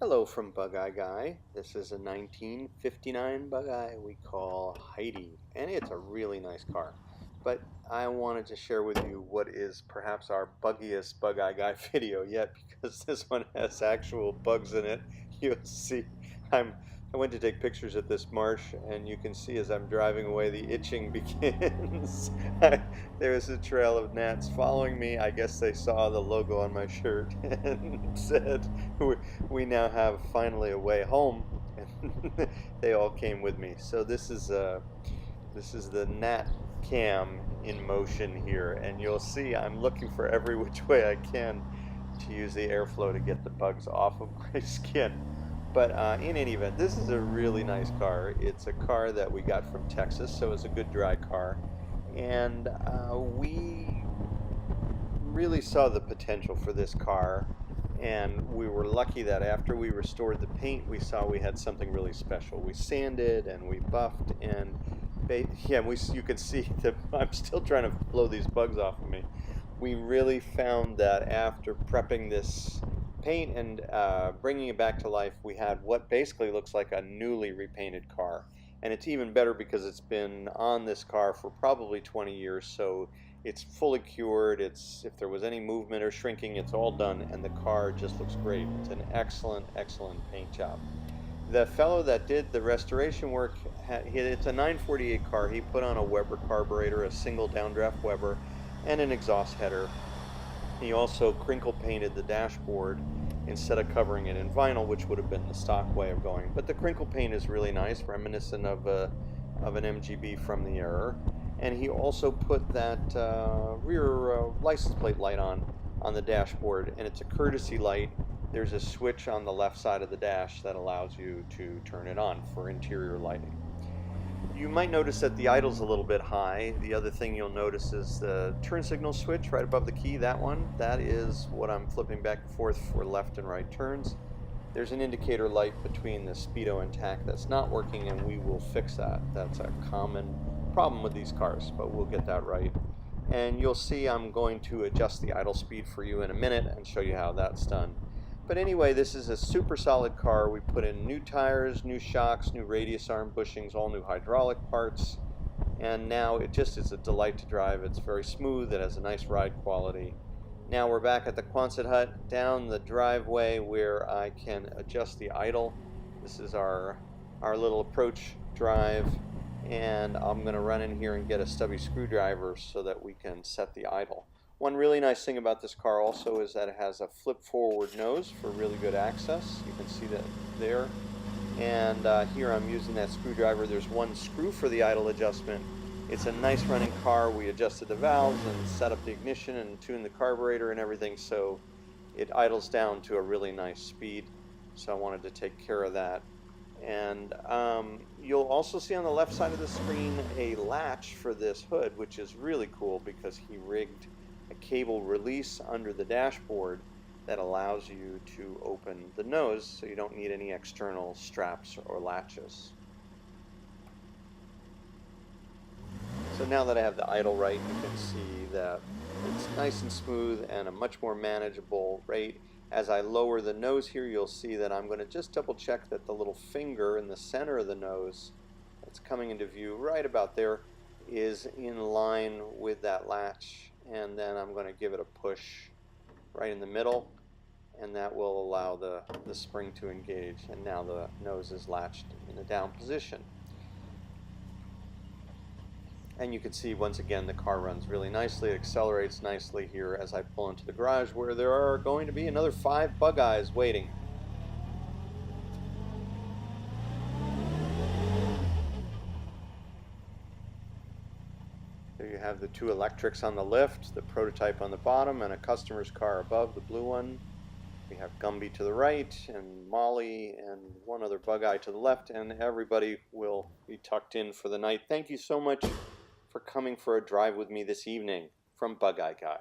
Hello from Bugeyeguy. This is a 1959 Bugeye we call Heidi, and it's a really nice car. But I wanted to share with you what is perhaps our buggiest Bugeyeguy video yet, because this one has actual bugs in it. You'll see I went to take pictures at this marsh, and you can see as I'm driving away the itching begins. There's a trail of gnats following me. I guess they saw the logo on my shirt and said, we now have finally a way home, and they all came with me. So this is the gnat cam in motion here, and you'll see I'm looking for every which way I can to use the airflow to get the bugs off of my skin. But in any event, this is a really nice car. It's a car that we got from Texas, so it's a good dry car, and we really saw the potential for this car, and we were lucky that after we restored the paint, we saw we had something really special. We sanded and we buffed, and you can see that I'm still trying to blow these bugs off of me. We really found that after prepping this paint and bringing it back to life, we had what basically looks like a newly repainted car. And it's even better because it's been on this car for probably 20 years, so it's fully cured. If there was any movement or shrinking, it's all done, and the car just looks great. It's an excellent paint job. The fellow that did the restoration work, it's a 948 car. He put on a Weber carburetor, a single downdraft Weber, and an exhaust header. He also crinkle painted the dashboard instead of covering it in vinyl, which would have been the stock way of going. But the crinkle paint is really nice, reminiscent of an MGB from the era. And he also put that rear license plate light on the dashboard, and it's a courtesy light. There's a switch on the left side of the dash that allows you to turn it on for interior lighting. You might notice that the idle's a little bit high. The other thing you'll notice is the turn signal switch right above the key, that one. That is what I'm flipping back and forth for left and right turns. There's an indicator light between the speedo and tach that's not working, and we will fix that. That's a common problem with these cars, but we'll get that right. And you'll see I'm going to adjust the idle speed for you in a minute and show you how that's done. But anyway, this is a super solid car. We put in new tires, new shocks, new radius arm bushings, all new hydraulic parts, and now it just is a delight to drive. It's very smooth. It has a nice ride quality. Now we're back at the Quonset hut, down the driveway where I can adjust the idle. This is our little approach drive, and I'm going to run in here and get a stubby screwdriver so that we can set the idle. One really nice thing about this car also is that it has a flip forward nose for really good access. You can see that there. And here I'm using that screwdriver. There's one screw for the idle adjustment. It's a nice running car. We adjusted the valves and set up the ignition and tuned the carburetor and everything, so it idles down to a really nice speed. So I wanted to take care of that. And you'll also see on the left side of the screen a latch for this hood, which is really cool because he rigged a cable release under the dashboard that allows you to open the nose, so you don't need any external straps or latches. So now that I have the idle right, you can see that it's nice and smooth and a much more manageable rate. As I lower the nose here, you'll see that I'm going to just double check that the little finger in the center of the nose that's coming into view right about there is in line with that latch, and then I'm going to give it a push right in the middle, and that will allow the spring to engage, and now the nose is latched in the down position. And you can see once again the car runs really nicely. It accelerates nicely here as I pull into the garage, where there are going to be another 5 Bugeyes waiting. There you have the 2 electrics on the lift, the prototype on the bottom, and a customer's car above, the blue one. We have Gumby to the right, and Molly, and one other Bugeye to the left, and everybody will be tucked in for the night. Thank you so much for coming for a drive with me this evening from Bugeyeguy.